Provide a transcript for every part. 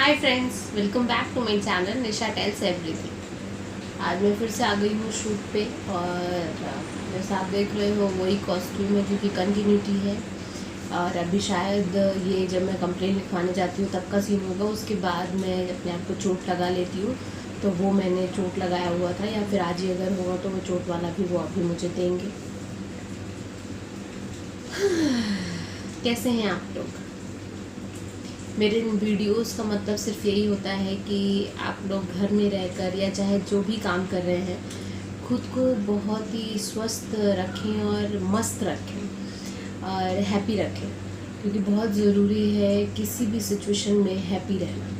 Hi friends, welcome back to my channel Nisha tells everything. आज मैं फिर से आ गई हूँ शूट पे और जैसा आप देख रहे हो वही कॉस्ट्यूम है क्योंकि कंटिन्यूटी है। और अभी शायद ये जब मैं कंप्लेंट लिखवाने जाती हूँ तब का सीन होगा, उसके बाद मैं अपने आप को चोट लगा लेती हूँ। तो वो मैंने चोट लगाया हुआ था या फिर आज ही अगर होगा तो वो चोट वाला भी वो अभी मुझे देंगे। कैसे हैं आप लोग? मेरे इन वीडियोस का मतलब सिर्फ यही होता है कि आप लोग घर में रहकर या चाहे जो भी काम कर रहे हैं खुद को बहुत ही स्वस्थ रखें और मस्त रखें और हैप्पी रखें, क्योंकि बहुत ज़रूरी है किसी भी सिचुएशन में हैप्पी रहना।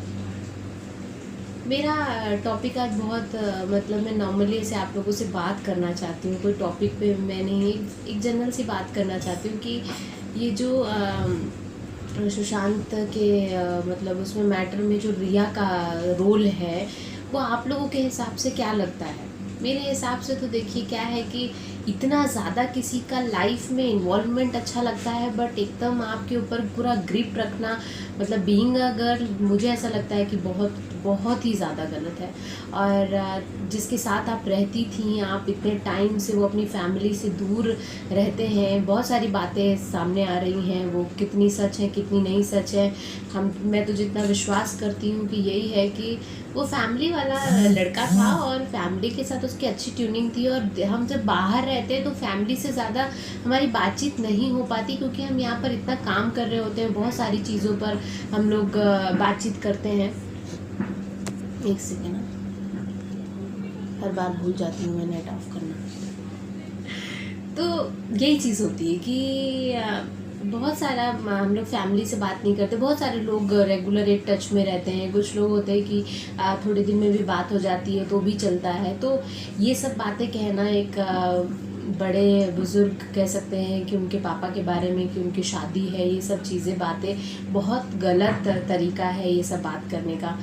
मेरा टॉपिक आज बहुत मतलब मैं नॉर्मली ऐसे आप लोगों से बात करना चाहती हूँ, कोई टॉपिक पे मैं नहीं, एक जनरल सी बात करना चाहती हूँ कि ये जो सुशांत के मतलब उसमें मैटर में जो रिया का रोल है वो आप लोगों के हिसाब से क्या लगता है? मेरे हिसाब से तो देखिए क्या है कि इतना ज़्यादा किसी का लाइफ में इन्वॉल्वमेंट अच्छा लगता है, बट एकदम आपके ऊपर पूरा ग्रिप रखना मतलब बीइंग अ गर्ल मुझे ऐसा लगता है कि बहुत बहुत ही ज़्यादा गलत है। और जिसके साथ आप रहती थी, आप इतने टाइम से वो अपनी फैमिली से दूर रहते हैं, बहुत सारी बातें सामने आ रही हैं, वो कितनी सच है कितनी नहीं सच है। मैं तो जितना विश्वास करती हूँ कि यही है कि वो फैमिली वाला लड़का था और फैमिली के साथ उसकी अच्छी ट्यूनिंग थी। और हम जब बाहर रहते हैं तो फैमिली से ज़्यादा हमारी बातचीत नहीं हो पाती, क्योंकि हम यहाँ पर इतना काम कर रहे होते हैं, बहुत सारी चीज़ों पर हम लोग बातचीत करते हैं। एक सेकेंड, हर बार भूल जाती हूँ मैं नेट ऑफ करना। तो यही चीज़ होती है कि बहुत सारा हम लोग फैमिली से बात नहीं करते, बहुत सारे लोग रेगुलर एक टच में रहते हैं, कुछ लोग होते हैं कि थोड़े दिन में भी बात हो जाती है तो भी चलता है। तो ये सब बातें कहना एक बड़े बुज़ुर्ग कह सकते हैं कि उनके पापा के बारे में कि उनकी शादी है, ये सब चीज़ें बातें बहुत गलत तरीका है ये सब बात करने का।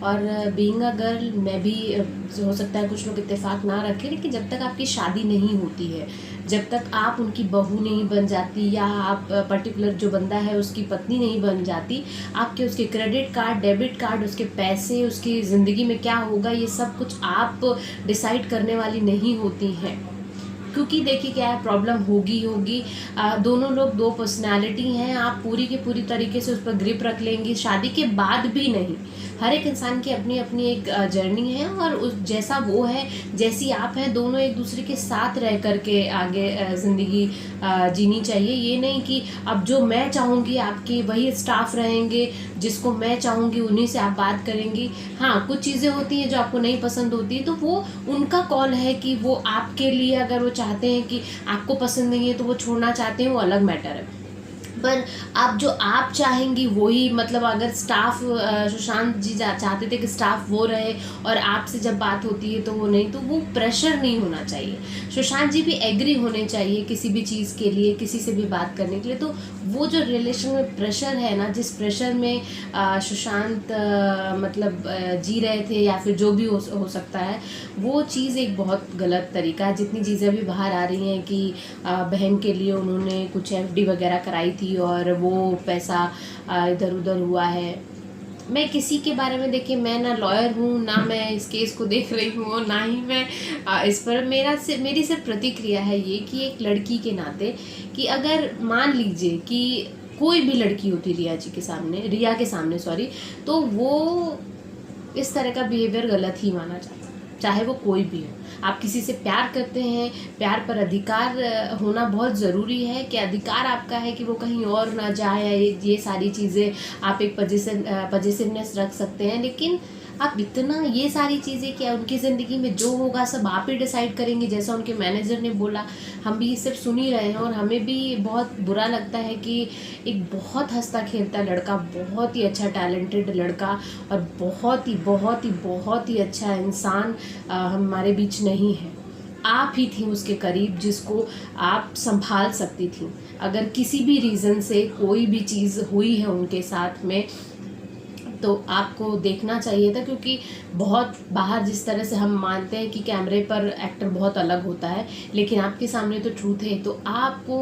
और बीइंग अ गर्ल मैं भी हो सकता है कुछ लोग इत्तेफाक ना रखें, लेकिन जब तक आपकी शादी नहीं होती है, जब तक आप उनकी बहू नहीं बन जाती या आप पर्टिकुलर जो बंदा है उसकी पत्नी नहीं बन जाती, आपके उसके क्रेडिट कार्ड डेबिट कार्ड उसके पैसे उसकी ज़िंदगी में क्या होगा ये सब कुछ आप डिसाइड करने वाली नहीं होती हैं। क्योंकि देखिए क्या है, प्रॉब्लम होगी होगी। दोनों लोग दो पर्सनालिटी हैं, आप पूरी की पूरी तरीके से उस पर ग्रिप रख लेंगी शादी के बाद भी नहीं। हर एक इंसान की अपनी अपनी एक जर्नी है और उस जैसा वो है जैसी आप हैं, दोनों एक दूसरे के साथ रह करके आगे ज़िंदगी जीनी चाहिए। ये नहीं कि अब जो मैं चाहूँगी आपकी वही स्टाफ रहेंगे, जिसको मैं चाहूँगी उन्हीं से आप बात करेंगी। हाँ, कुछ चीज़ें होती हैं जो आपको नहीं पसंद होती तो वो उनका कॉल है कि वो आपके लिए अगर वो चाहते हैं कि आपको पसंद नहीं है तो वो छोड़ना चाहते हैं, वो अलग मैटर है। पर आप जो आप चाहेंगी वही, मतलब अगर स्टाफ सुशांत जी चाहते थे कि स्टाफ वो रहे और आपसे जब बात होती है तो वो नहीं, तो वो प्रेशर नहीं होना चाहिए। सुशांत जी भी एग्री होने चाहिए किसी भी चीज़ के लिए, किसी से भी बात करने के लिए। तो वो जो रिलेशन में प्रेशर है ना, जिस प्रेशर में सुशांत मतलब जी रहे थे या फिर जो भी हो सकता है, वो चीज़ एक बहुत गलत तरीका है। जितनी चीज़ें भी बाहर आ रही हैं कि बहन के लिए उन्होंने कुछ एफडी वगैरह कराई थी और वो पैसा इधर उधर हुआ है। मैं किसी के बारे में, देखिए मैं ना लॉयर हूँ ना मैं इस केस को देख रही हूँ और ना ही मैं इस पर मेरी सिर्फ प्रतिक्रिया है ये कि एक लड़की के नाते कि अगर मान लीजिए कि कोई भी लड़की होती रिया के सामने सॉरी, तो वो इस तरह का बिहेवियर गलत ही माना जाता है, चाहे वो कोई भी हो। आप किसी से प्यार करते हैं, प्यार पर अधिकार होना बहुत ज़रूरी है कि अधिकार आपका है कि वो कहीं और ना जाए, ये सारी चीज़ें आप एक पजेसिवनेस रख सकते हैं। लेकिन आप इतना ये सारी चीज़ें क्या, उनकी ज़िंदगी में जो होगा सब आप ही डिसाइड करेंगे, जैसा उनके मैनेजर ने बोला। हम भी सिर्फ सुन ही रहे हैं और हमें भी बहुत बुरा लगता है कि एक बहुत हंसता खेलता लड़का, बहुत ही अच्छा टैलेंटेड लड़का और बहुत ही बहुत ही बहुत ही अच्छा इंसान हमारे बीच नहीं है। आप ही थी उसके करीब जिसको आप संभाल सकती थी। अगर किसी भी रीज़न से कोई भी चीज़ हुई है उनके साथ में तो आपको देखना चाहिए था, क्योंकि बहुत बाहर जिस तरह से हम मानते हैं कि कैमरे पर एक्टर बहुत अलग होता है, लेकिन आपके सामने तो ट्रूथ है। तो आपको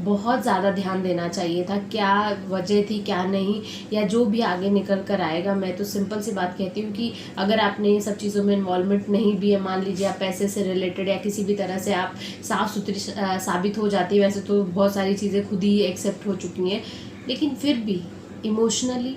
बहुत ज़्यादा ध्यान देना चाहिए था, क्या वजह थी क्या नहीं, या जो भी आगे निकल कर आएगा। मैं तो सिंपल सी बात कहती हूँ कि अगर आपने ये सब चीज़ों में इन्वॉल्वमेंट नहीं भी है, मान लीजिए आप पैसे से रिलेटेड या किसी भी तरह से आप साफ़ सुथरी साबित हो जाती, वैसे तो बहुत सारी चीज़ें खुद ही एक्सेप्ट हो चुकी हैं, लेकिन फिर भी इमोशनली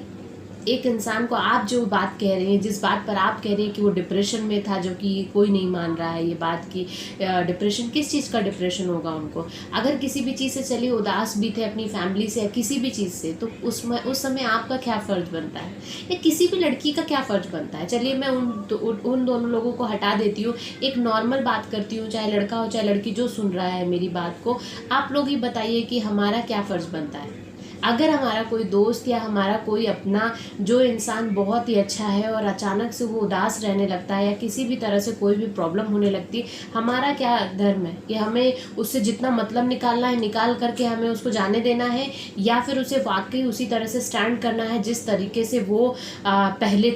एक इंसान को आप जो बात कह रहे हैं, जिस बात पर आप कह रहे हैं कि वो डिप्रेशन में था, जो कि कोई नहीं मान रहा है ये बात कि डिप्रेशन, किस चीज़ का डिप्रेशन होगा उनको। अगर किसी भी चीज़ से चलिए उदास भी थे अपनी फैमिली से या किसी भी चीज़ से, तो उस समय आपका क्या फ़र्ज बनता है, या किसी भी लड़की का क्या फ़र्ज बनता है। चलिए मैं उन दोनों लोगों को हटा देती हूँ, एक नॉर्मल बात करती हूँ, चाहे लड़का हो चाहे लड़की, जो सुन रहा है मेरी बात को, आप लोग ही बताइए कि हमारा क्या फ़र्ज बनता है। अगर हमारा कोई दोस्त या हमारा कोई अपना जो इंसान बहुत ही अच्छा है और अचानक से वो उदास रहने लगता है या किसी भी तरह से कोई भी प्रॉब्लम होने लगती है, हमारा क्या धर्म है कि हमें उससे जितना मतलब निकालना है निकाल करके हमें उसको जाने देना है, या फिर उसे वाकई उसी तरह से स्टैंड करना है जिस तरीके से वो पहले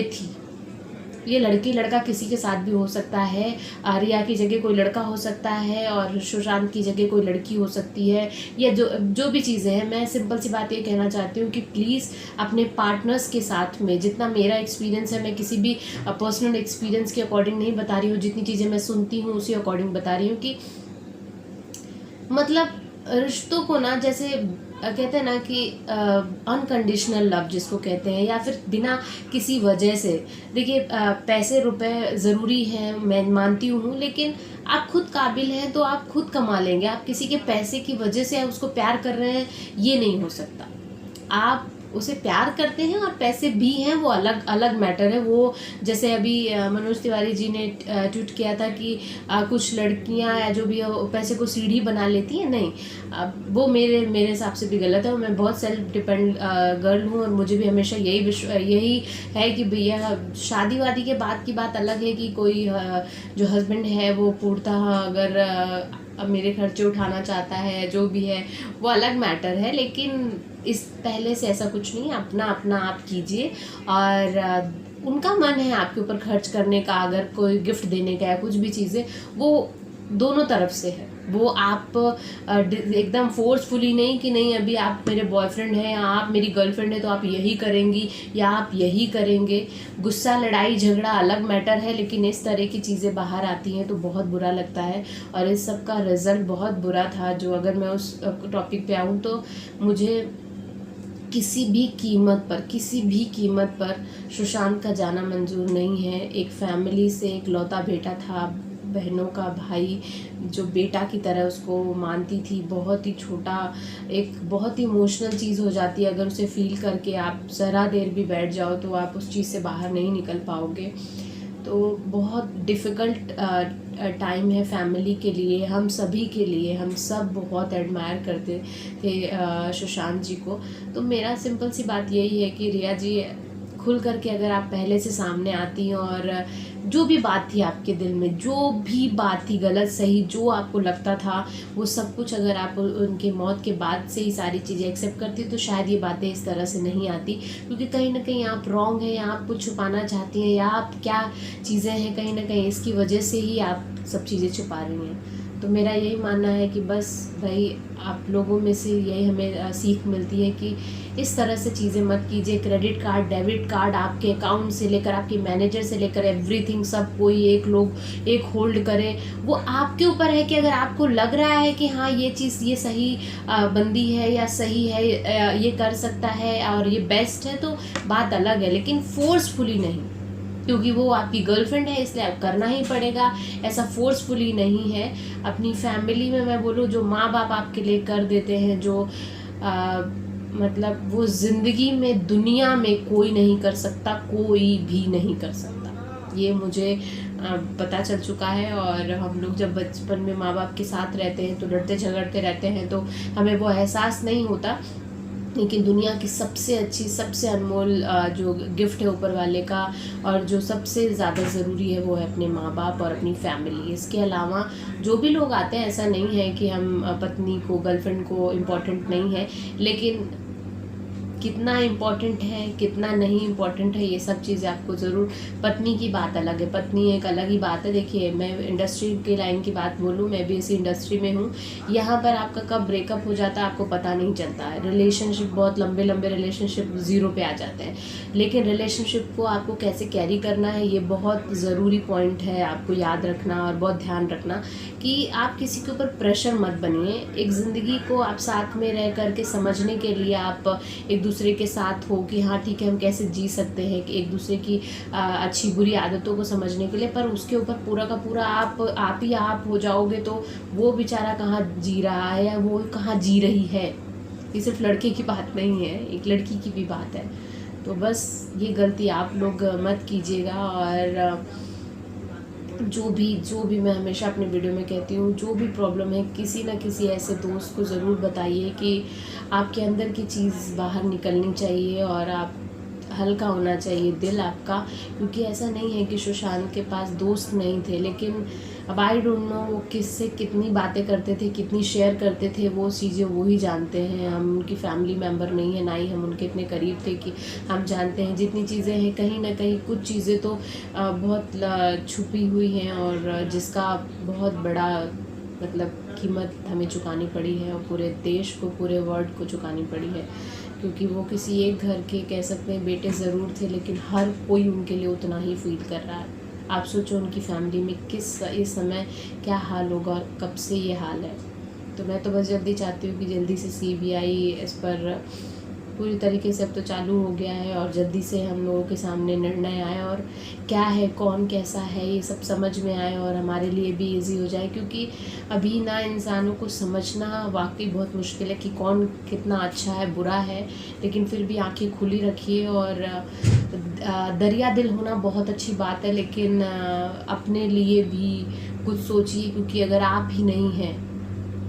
थी। ये लड़की लड़का किसी के साथ भी हो सकता है, रिया की जगह कोई लड़का हो सकता है और सुशांत की जगह कोई लड़की हो सकती है, या जो भी चीज़ें हैं। मैं सिंपल सी बात ये कहना चाहती हूँ कि प्लीज़ अपने पार्टनर्स के साथ में, जितना मेरा एक्सपीरियंस है, मैं किसी भी पर्सनल एक्सपीरियंस के अकॉर्डिंग नहीं बता रही हूँ, जितनी चीज़ें मैं सुनती हूँ उसी अकॉर्डिंग बता रही हूँ कि मतलब रिश्तों को ना, जैसे कहते हैं ना कि अनकंडीशनल लव जिसको कहते हैं, या फिर बिना किसी वजह से। देखिए पैसे रुपए ज़रूरी हैं, मैं मानती हूँ, लेकिन आप खुद काबिल हैं तो आप खुद कमा लेंगे। आप किसी के पैसे की वजह से उसको प्यार कर रहे हैं, ये नहीं हो सकता। आप उसे प्यार करते हैं और पैसे भी हैं, वो अलग अलग मैटर है। वो जैसे अभी मनोज तिवारी जी ने ट्वीट किया था कि कुछ लड़कियां या जो भी पैसे को सीढ़ी बना लेती हैं, नहीं, वो मेरे हिसाब से भी गलत है। और मैं बहुत सेल्फ डिपेंड गर्ल हूँ और मुझे भी हमेशा यही है कि भैया शादी वादी के बाद की बात अलग है कि कोई जो हस्बैंड है वो पूर्णतः अगर अब मेरे खर्चे उठाना चाहता है, जो भी है वो अलग मैटर है, लेकिन इस पहले से ऐसा कुछ नहीं है। अपना अपना आप कीजिए, और उनका मन है आपके ऊपर खर्च करने का, अगर कोई गिफ्ट देने का या कुछ भी चीज़ें, वो दोनों तरफ से है। वो आप एकदम फोर्सफुली नहीं कि नहीं अभी आप मेरे बॉयफ्रेंड हैं या आप मेरी गर्लफ्रेंड है तो आप यही करेंगी या आप यही करेंगे। गुस्सा लड़ाई झगड़ा अलग मैटर है, लेकिन इस तरह की चीज़ें बाहर आती हैं तो बहुत बुरा लगता है, और इस सब का रिज़ल्ट बहुत बुरा था। जो अगर मैं उस टॉपिक पे आऊँ तो मुझे किसी भी कीमत पर सुशांत का जाना मंजूर नहीं है। एक फैमिली से एक लौता बेटा था, बहनों का भाई, जो बेटा की तरह उसको मानती थी। बहुत ही छोटा, एक बहुत ही इमोशनल चीज़ हो जाती है, अगर उसे फील करके आप ज़रा देर भी बैठ जाओ तो आप उस चीज़ से बाहर नहीं निकल पाओगे। तो बहुत डिफ़िकल्ट टाइम है फैमिली के लिए, हम सभी के लिए। हम सब बहुत एडमायर करते थे सुशांत जी को। तो मेरा सिंपल सी बात यही है कि रिया जी, खुल करके अगर आप पहले से सामने आती और जो भी बात थी आपके दिल में, जो भी बात थी गलत सही जो आपको लगता था, वो सब कुछ अगर आप उनके मौत के बाद से ही सारी चीज़ें एक्सेप्ट करती तो शायद ये बातें इस तरह से नहीं आती। क्योंकि कहीं ना कहीं आप रॉन्ग हैं, या आप कुछ छुपाना चाहती हैं, या आप क्या चीज़ें हैं, कहीं ना कहीं इसकी वजह से ही आप सब चीज़ें छुपा रही हैं। तो मेरा यही मानना है कि बस भाई आप लोगों में से यही हमें सीख मिलती है कि इस तरह से चीज़ें मत कीजिए। क्रेडिट कार्ड, डेबिट कार्ड, आपके अकाउंट से लेकर आपके मैनेजर से लेकर एवरीथिंग सब कोई एक होल्ड करे। वो आपके ऊपर है कि अगर आपको लग रहा है कि हाँ ये चीज़ ये सही बंदी है या सही है, ये कर सकता है और ये बेस्ट है, तो बात अलग है, लेकिन फोर्सफुली नहीं। क्योंकि वो आपकी गर्लफ्रेंड है इसलिए आप करना ही पड़ेगा, ऐसा फोर्सफुली नहीं है। अपनी फैमिली में मैं बोलूँ, जो माँ बाप आपके लिए कर देते हैं, जो मतलब वो ज़िंदगी में दुनिया में कोई नहीं कर सकता, कोई भी नहीं कर सकता। ये मुझे पता चल चुका है। और हम लोग जब बचपन में माँ बाप के साथ रहते हैं तो लड़ते झगड़ते रहते हैं, तो हमें वो एहसास नहीं होता। लेकिन दुनिया की सबसे अच्छी, सबसे अनमोल जो गिफ्ट है ऊपर वाले का, और जो सबसे ज़्यादा ज़रूरी है, वो है अपने माँ बाप और अपनी फैमिली। इसके अलावा जो भी लोग आते हैं, ऐसा नहीं है कि हम पत्नी को, गर्लफ्रेंड को इम्पोर्टेंट नहीं है, लेकिन कितना इम्पोर्टेंट है कितना नहीं इम्पोर्टेंट है, ये सब चीज़ें आपको ज़रूर, पत्नी की बात अलग है, पत्नी एक अलग ही बात है। देखिए मैं इंडस्ट्री के लाइन की बात बोलूँ, मैं भी इसी इंडस्ट्री में हूँ। यहाँ पर आपका कब ब्रेकअप हो जाता है आपको पता नहीं चलता है। रिलेशनशिप बहुत लंबे लंबे रिलेशनशिप ज़ीरो पे आ जाते हैं, लेकिन रिलेशनशिप को आपको कैसे कैरी करना है ये बहुत ज़रूरी पॉइंट है आपको याद रखना और बहुत ध्यान रखना कि आप किसी के ऊपर प्रेशर मत बनिए। एक ज़िंदगी को आप साथ में रह करके समझने के लिए आप एक दूसरे के साथ हो कि हाँ ठीक है हम कैसे जी सकते हैं, कि एक दूसरे की अच्छी बुरी आदतों को समझने के लिए, पर उसके ऊपर पूरा का पूरा आप ही आप हो जाओगे तो वो बेचारा कहाँ जी रहा है या वो कहाँ जी रही है। ये सिर्फ लड़के की बात नहीं है, एक लड़की की भी बात है। तो बस ये गलती आप लोग मत कीजिएगा। और जो भी मैं हमेशा अपने वीडियो में कहती हूँ, जो भी प्रॉब्लम है किसी ना किसी ऐसे दोस्त को ज़रूर बताइए कि आपके अंदर की चीज़ बाहर निकलनी चाहिए और आप हल्का होना चाहिए दिल आपका। क्योंकि ऐसा नहीं है कि सुशांत के पास दोस्त नहीं थे, लेकिन अब आई डोंट नो वो किससे कितनी बातें करते थे, कितनी शेयर करते थे, वो चीज़ें वो ही जानते हैं। हम उनकी फैमिली मेम्बर नहीं है, ना ही हम उनके इतने करीब थे कि हम जानते हैं। जितनी चीज़ें हैं कहीं ना कहीं कुछ चीज़ें तो बहुत छुपी हुई हैं और जिसका बहुत बड़ा मतलब कीमत हमें चुकानी पड़ी है और पूरे देश को, पूरे वर्ल्ड को चुकानी पड़ी है। क्योंकि वो किसी एक घर के कह सकते हैं बेटे ज़रूर थे, लेकिन हर कोई उनके लिए उतना ही फील कर रहा है। आप सोचो उनकी फैमिली में इस समय क्या हाल होगा और कब से ये हाल है। तो मैं तो बस जल्दी चाहती हूँ कि जल्दी से CBI इस पर पूरी तरीके से अब तो चालू हो गया है और जल्दी से हम लोगों के सामने निर्णय आए और क्या है कौन कैसा है ये सब समझ में आए और हमारे लिए भी इजी हो जाए। क्योंकि अभी ना इंसानों को समझना वाकई बहुत मुश्किल है कि कौन कितना अच्छा है बुरा है, लेकिन फिर भी आंखें खुली रखिए। और दरिया दिल होना बहुत अच्छी बात है, लेकिन अपने लिए भी कुछ सोचिए। क्योंकि अगर आप ही नहीं हैं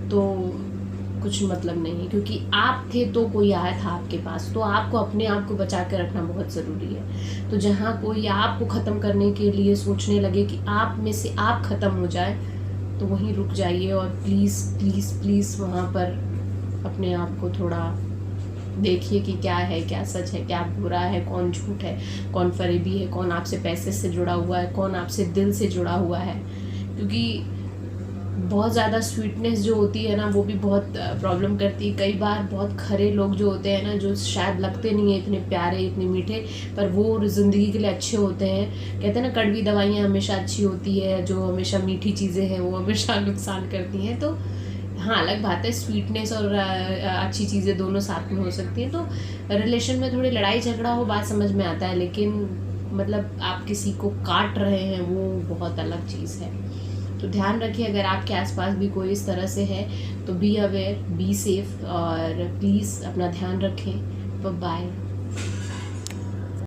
तो कुछ मतलब नहीं है, क्योंकि आप थे तो कोई आया था आपके पास, तो आपको अपने आप को बचा कर रखना बहुत ज़रूरी है। तो जहाँ कोई आपको ख़त्म करने के लिए सोचने लगे कि आप में से आप ख़त्म हो जाए, तो वहीं रुक जाइए और प्लीज़ प्लीज़ प्लीज़ वहाँ पर अपने आप को थोड़ा देखिए कि क्या है, क्या सच है, क्या बुरा है, कौन झूठ है, कौन फरेबी है, कौन आपसे पैसे से जुड़ा हुआ है, कौन आपसे दिल से जुड़ा हुआ है। क्योंकि बहुत ज़्यादा स्वीटनेस जो होती है ना वो भी बहुत प्रॉब्लम करती है। कई बार बहुत खरे लोग जो होते हैं ना, जो शायद लगते नहीं है इतने प्यारे इतने मीठे, पर वो ज़िंदगी के लिए अच्छे होते हैं। कहते हैं ना कड़वी दवाइयाँ हमेशा अच्छी होती है, जो हमेशा मीठी चीज़ें हैं वो हमेशा नुकसान करती हैं। तो हाँ अलग बात है, स्वीटनेस और अच्छी चीज़ें दोनों साथ में हो सकती हैं। तो रिलेशन में थोड़ी लड़ाई झगड़ा हो बात समझ में आता है, लेकिन मतलब आप किसी को काट रहे हैं वो बहुत अलग चीज़ है। तो ध्यान रखिए अगर आपके आसपास भी कोई इस तरह से है तो बी अवेयर, बी सेफ और प्लीज़ अपना ध्यान रखें। बाय।